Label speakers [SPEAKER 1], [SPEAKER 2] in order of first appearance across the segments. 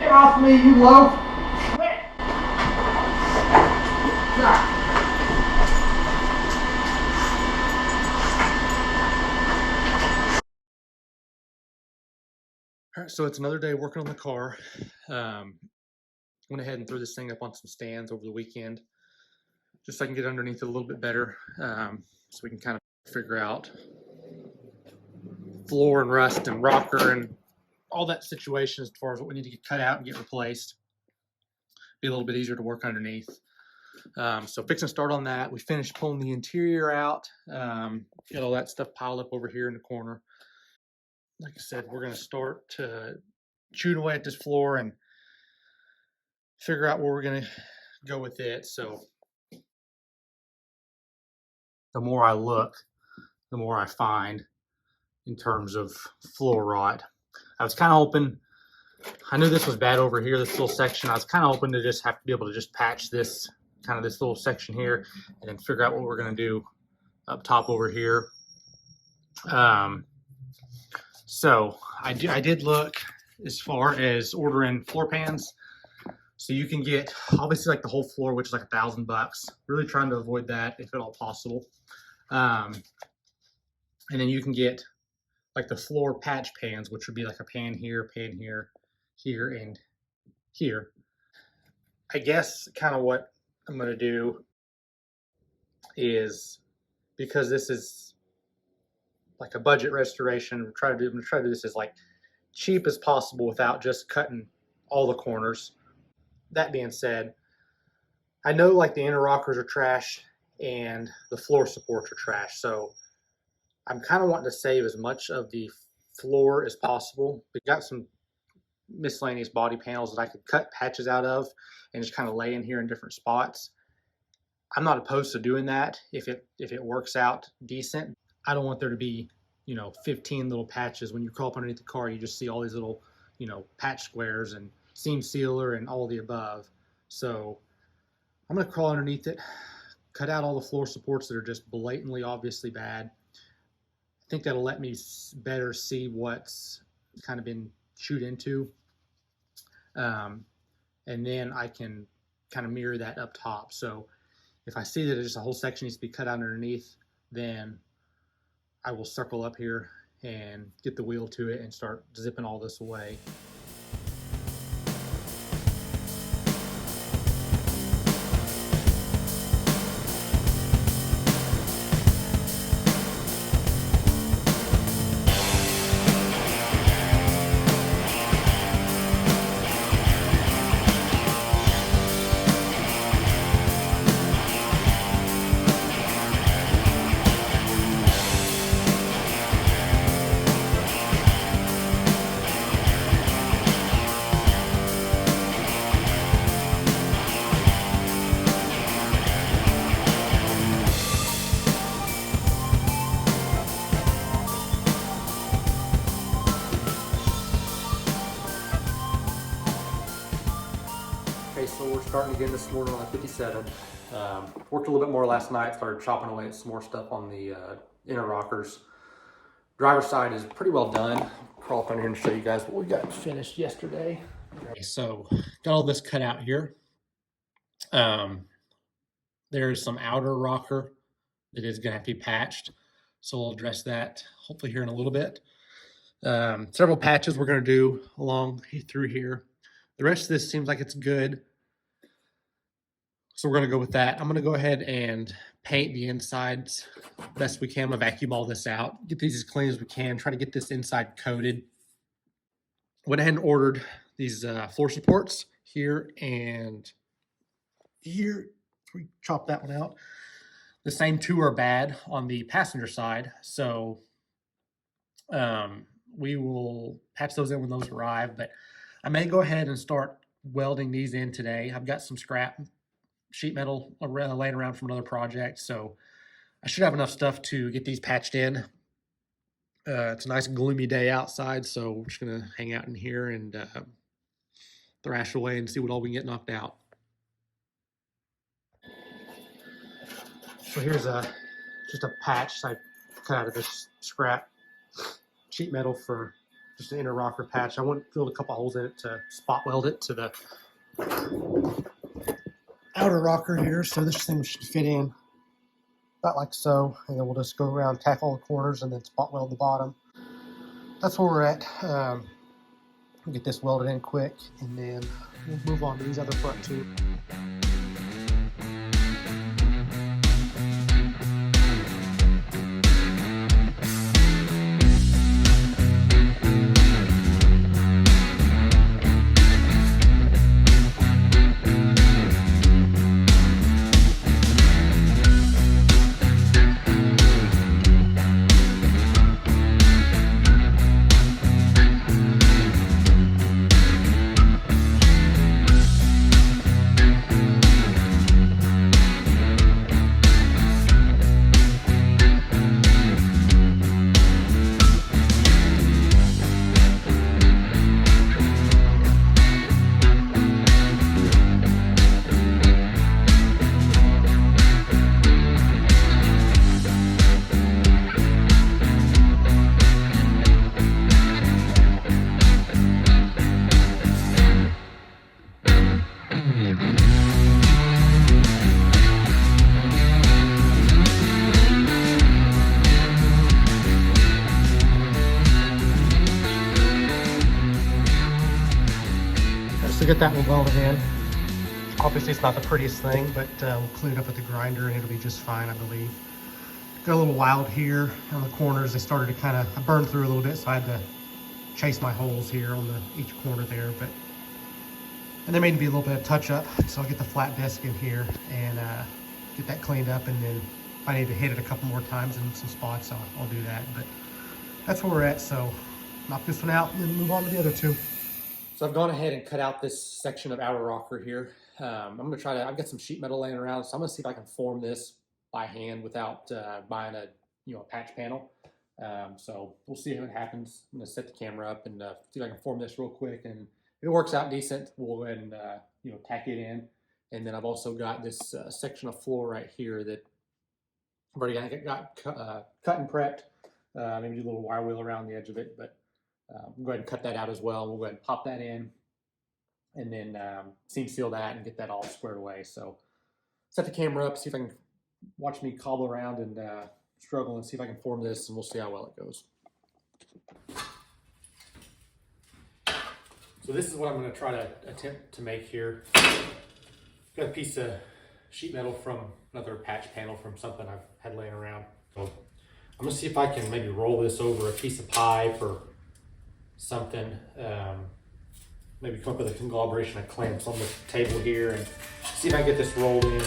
[SPEAKER 1] Get off me, you loaf! Quit!
[SPEAKER 2] All right, so it's another day working on the car. Went ahead and threw this thing up on some stands over the weekend, just so I can get underneath it a little bit better, so we can kind of figure out floor and rust and rocker and all that situation as far as what we need to get cut out and get replaced. Be a little bit easier to work underneath. So fixing to start on that. We finished pulling the interior out. Got all that stuff piled up over here in the corner. Like I said, we're going to start chewing away at this floor and figure out where we're going to go with it. So the more I look, the more I find in terms of floor rot. I was kind of hoping, I knew this was bad over here, this little section. I was kind of hoping to just have to be able to just patch this, kind of this little section here, and then figure out what we're going to do up top over here. So I did look as far as ordering floor pans. So you can get obviously like the whole floor, which is like $1,000. Really trying to avoid that if at all possible. And then you can get like the floor patch pans, which would be like a pan here, here, and here. I guess kind of what I'm going to do is, because this is like a budget restoration, I'm going to try to do this as like cheap as possible without just cutting all the corners. That being said, I know like the inner rockers are trash and the floor supports are trash, so I'm kind of wanting to save as much of the floor as possible. We've got some miscellaneous body panels that I could cut patches out of and just kind of lay in here in different spots. I'm not opposed to doing that if it works out decent. I don't want there to be, 15 little patches. When you crawl up underneath the car, you just see all these little, patch squares and seam sealer and all the above. So I'm going to crawl underneath it, cut out all the floor supports that are just blatantly obviously bad. I think that'll let me better see what's kind of been chewed into. And then I can kind of mirror that up top. So if I see that just a whole section needs to be cut out underneath, then I will circle up here and get the wheel to it and start zipping all this away. Okay, so we're starting again this morning on the 57. Worked a little bit more last night, started chopping away at some more stuff on the inner rockers. Driver's side is pretty well done. I'll crawl up in here and show you guys what we got finished yesterday. Okay, so got all this cut out here. There's some outer rocker that is going to have to be patched, so we'll address that hopefully here in a little bit. Several patches we're going to do along through here. The rest of this seems like it's good, so we're going to go with that. I'm going to go ahead and paint the insides best we can. I'm going to vacuum all this out, get these as clean as we can, try to get this inside coated. Went ahead and ordered these floor supports here and here. We chopped that one out. The same two are bad on the passenger side, so we will patch those in when those arrive, but I may go ahead and start welding these in today. I've got some scrap sheet metal laying around from another project, so I should have enough stuff to get these patched in. It's a nice gloomy day outside, so we're just gonna hang out in here and thrash away and see what all we can get knocked out. So here's just a patch I cut out of this scrap sheet metal for just an inner rocker patch. I want to drill a couple holes in it to spot weld it to the outer rocker here, so this thing should fit in about like so, and then we'll just go around, tack all the corners, and then spot weld the bottom. That's where we're at. We'll get this welded in quick, and then we'll move on to these other front two. So get that one welded in. Obviously it's not the prettiest thing, but we'll clean it up with the grinder and it'll be just fine, I believe. Got a little wild here on the corners. They started to I burned through a little bit, so I had to chase my holes here on each corner there. And there may be a little bit of touch up, so I'll get the flat disc in here and get that cleaned up, and then if I need to hit it a couple more times in some spots, I'll do that. But that's where we're at, so knock this one out and then move on to the other two. So I've gone ahead and cut out this section of outer rocker here. I'm gonna try to, I've got some sheet metal laying around, so I'm gonna see if I can form this by hand without buying a patch panel. So we'll see how it happens. I'm gonna set the camera up and see if I can form this real quick, and if it works out decent, we'll go ahead and tack it in. And then I've also got this section of floor right here that I've already got cut and prepped. Maybe do a little wire wheel around the edge of it, but we'll go ahead and cut that out as well. We'll go ahead and pop that in, and then seam seal that and get that all squared away. So set the camera up, see if I can watch me cobble around and struggle and see if I can form this, and we'll see how well it goes. So this is what I'm going to try to attempt to make here. Got a piece of sheet metal from another patch panel from something I've had laying around. So I'm going to see if I can maybe roll this over a piece of pipe or something. Maybe come up with a conglomeration of clamps on the table here and see if I can get this rolled in.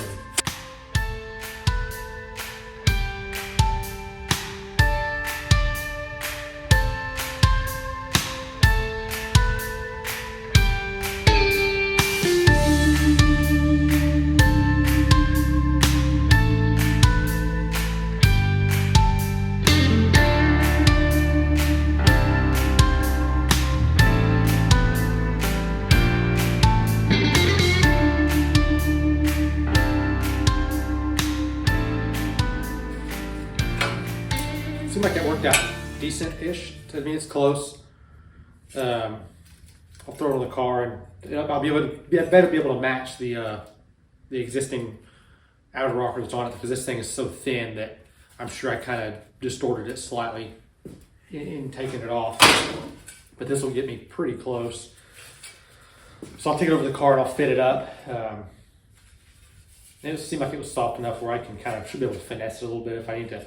[SPEAKER 2] Seems like it worked out decent-ish. To me, it's close. I'll throw it in the car, and I'll be able to better be able to match the existing outer rocker that's on it, because this thing is so thin that I'm sure I kind of distorted it slightly in taking it off. But this will get me pretty close. So I'll take it over to the car and I'll fit it up. It seemed like it was soft enough where I can should be able to finesse it a little bit if I need to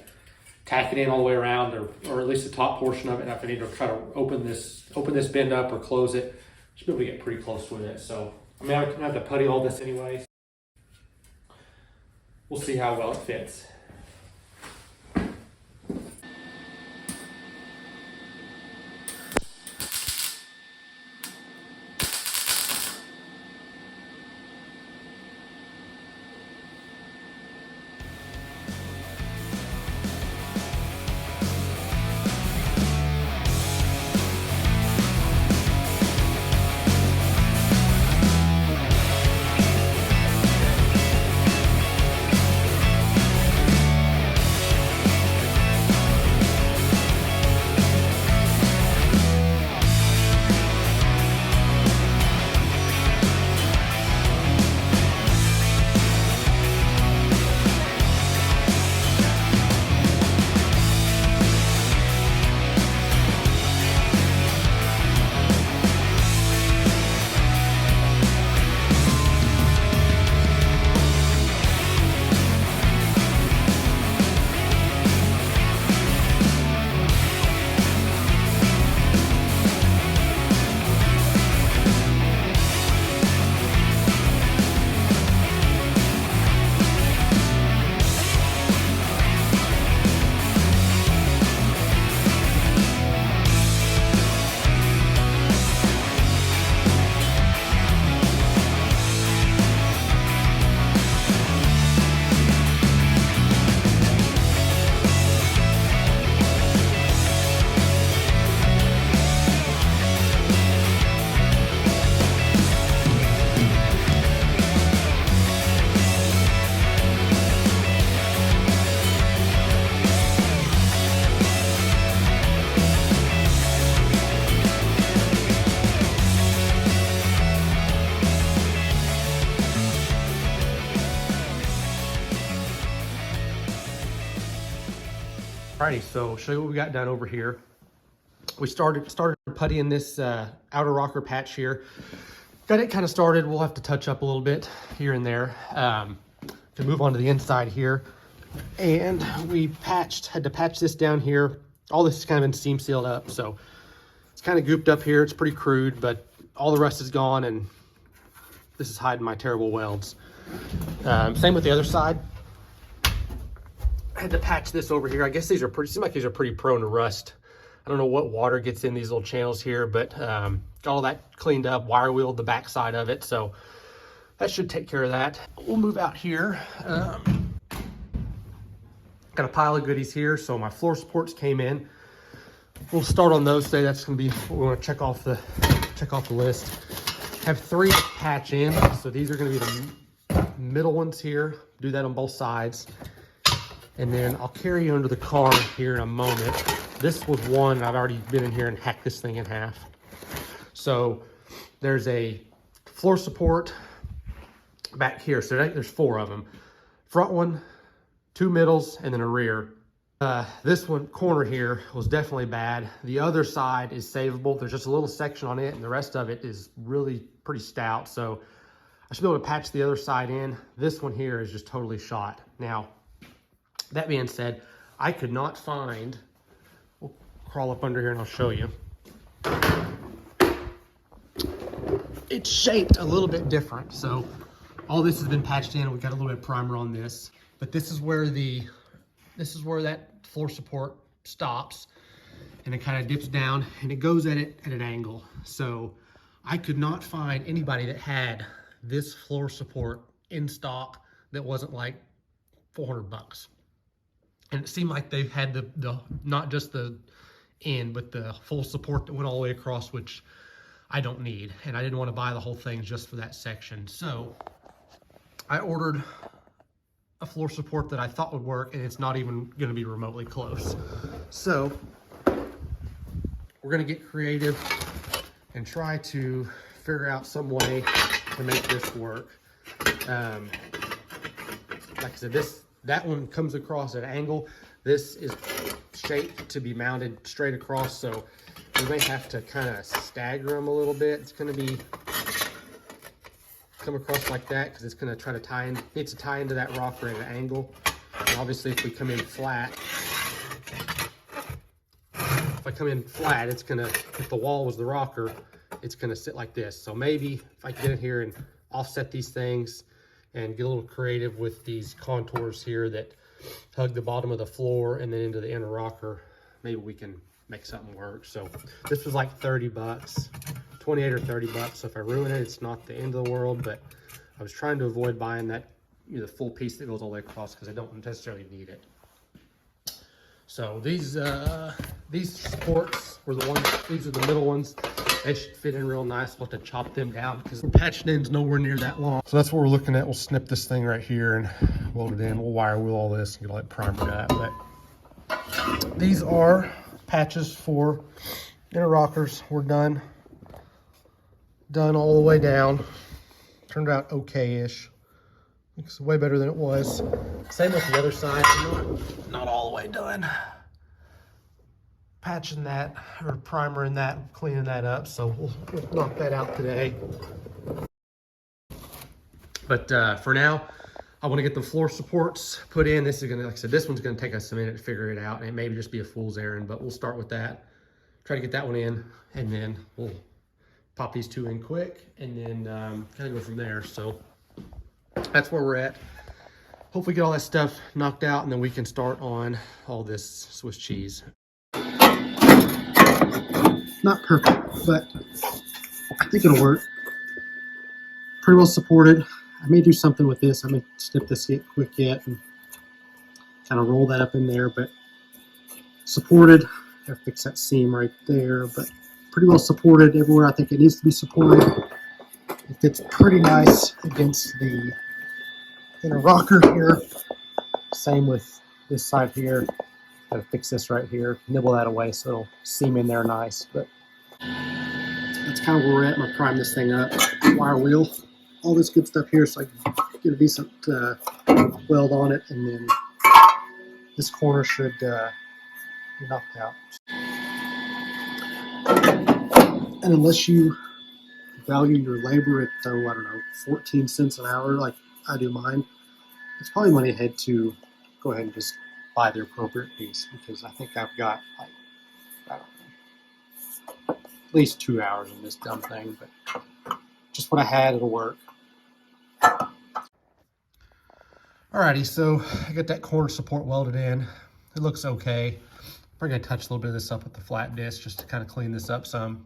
[SPEAKER 2] tack it in all the way around, or at least the top portion of it. And if I need to try to open this bend up or close it, should be able to get pretty close with it. So I mean, I'm gonna have to putty all this anyway. We'll see how well it fits. Alrighty, so show you what we got done over here. We started puttying this outer rocker patch here. Got it kind of started. We'll have to touch up a little bit here and there to move on to the inside here. And we had to patch this down here. All this has kind of been seam sealed up, so it's kind of gooped up here. It's pretty crude, but all the rust is gone, and this is hiding my terrible welds. Same with the other side. I had to patch this over here. I guess these are seem like these are pretty prone to rust. I don't know what water gets in these little channels here, but got all that cleaned up, wire wheeled the back side of it, so that should take care of that. We'll move out here. Got a pile of goodies here, so my floor supports came in. We'll start on those today. That's gonna be what we want to check off the list. Have 3 to patch in, so these are gonna be the middle ones here. Do that on both sides. And then I'll carry you under the car here in a moment. This was one, I've already been in here and hacked this thing in half. So there's a floor support back here. So there's 4 of them. Front one, 2 middles, and then a rear. This one corner here was definitely bad. The other side is savable. There's just a little section on it, and the rest of it is really pretty stout. So I should be able to patch the other side in. This one here is just totally shot. Now, that being said, I could not find, we'll crawl up under here and I'll show you. It's shaped a little bit different. So all this has been patched in. We've got a little bit of primer on this, but this is where that floor support stops, and it kind of dips down and it goes at an angle. So I could not find anybody that had this floor support in stock that wasn't like $400. And it seemed like they had the not just the end, but the full support that went all the way across, which I don't need. And I didn't want to buy the whole thing just for that section. So I ordered a floor support that I thought would work, and it's not even going to be remotely close. So we're going to get creative and try to figure out some way to make this work. Like I said, that one comes across at an angle. This is shaped to be mounted straight across, so we may have to kind of stagger them a little bit. It's going to come across like that because it's going to try to needs to tie into that rocker at an angle. And obviously, if we come in flat, it's going to, if the wall was the rocker, it's going to sit like this. So maybe if I can get in here and offset these things and get a little creative with these contours here that hug the bottom of the floor and then into the inner rocker, maybe we can make something work. So this was like $30, 28 or $30. So if I ruin it, it's not the end of the world, but I was trying to avoid buying that, the full piece that goes all the way across because I don't necessarily need it. So these supports were the ones, these are the middle ones. They should fit in real nice. We'll have to chop them down because the patched end's nowhere near that long. So that's what we're looking at. We'll snip this thing right here and weld it in. We'll wire wheel all this and get all that primer up. But these are patches for inner rockers. We're done all the way down. Turned out okay-ish. It's way better than it was. Same with the other side. Not all the way done. Patching that, or primering that, cleaning that up. So we'll knock that out today. But for now, I want to get the floor supports put in. This is gonna, like I said, this one's gonna take us a minute to figure it out, and it may just be a fool's errand, but we'll start with that. Try to get that one in, and then we'll pop these 2 in quick, and then kind of go from there. So that's where we're at. Hopefully get all that stuff knocked out, and then we can start on all this Swiss cheese. Not perfect, but I think it'll work. Pretty well supported. I may do something with this. I may snip this quick yet and kind of roll that up in there, but supported. Gotta fix that seam right there, but pretty well supported everywhere I think it needs to be supported. It fits pretty nice against the inner rocker here. Same with this side here. Gotta fix this right here, nibble that away so it'll seam in there nice. But that's kind of where we're at. I'm gonna prime this thing up, wire wheel, all this good stuff here so I can get a decent weld on it, and then this corner should You're knocked out.
[SPEAKER 3] And unless you value your labor at, I don't know, 14 cents an hour, like I do mine, it's probably money ahead to go ahead and just buy the appropriate piece, because I think I've got, like, I don't know, at least 2 hours in this dumb thing, but just what I had, it'll work. Alrighty, so I got that corner support welded in. It looks okay. I'm gonna touch a little bit of this up with the flat disc just to kind of clean this up some.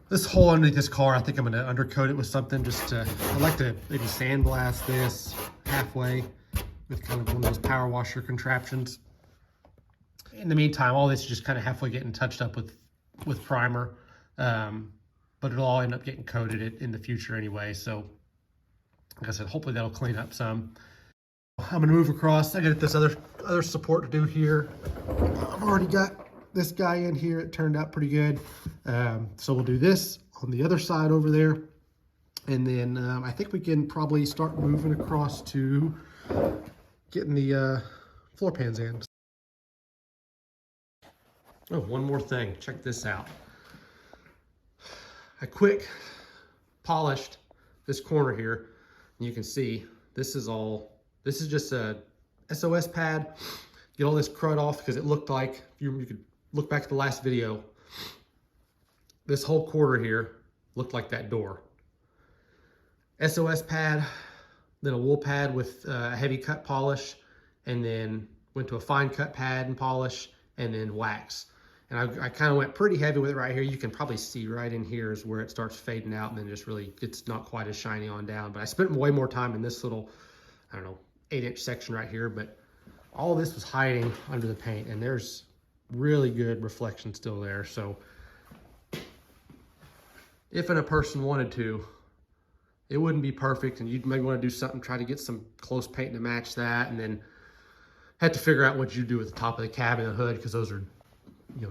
[SPEAKER 3] This hole underneath this car, I think I'm gonna undercoat it with something just to, I'd like to maybe sandblast this halfway with kind of one of those power washer contraptions. In the meantime, all this is just kind of halfway getting touched up with primer, but it'll all end up getting coated in the future anyway. So like I said, hopefully that'll clean up some. I'm gonna move across. I got this other support to do here. I've already got this guy in here. It turned out pretty good. So we'll do this on the other side over there. And then I think we can probably start moving across to getting the floor pans in. Oh, one more thing. Check this out. I quick polished this corner here. And you can see this is just a SOS pad. Get all this crud off, because it looked like, you could look back at the last video, this whole quarter here looked like that door. SOS pad, then a wool pad with a heavy cut polish, and then went to a fine cut pad and polish, and then wax. And I kind of went pretty heavy with it right here. You can probably see right in here is where it starts fading out, and then just really, it's not quite as shiny on down. But I spent way more time in this little, I don't know, 8-inch section right here, but all of this was hiding under the paint, and there's really good reflection still there. So if a person wanted to, it wouldn't be perfect, and you'd maybe want to do something, try to get some close paint to match that, and then have to figure out what you do with the top of the cab and the hood, because those are,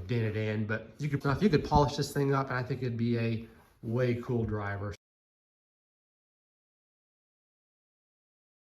[SPEAKER 3] dented in. But if you could polish this thing up, and I think it'd be a way cool driver.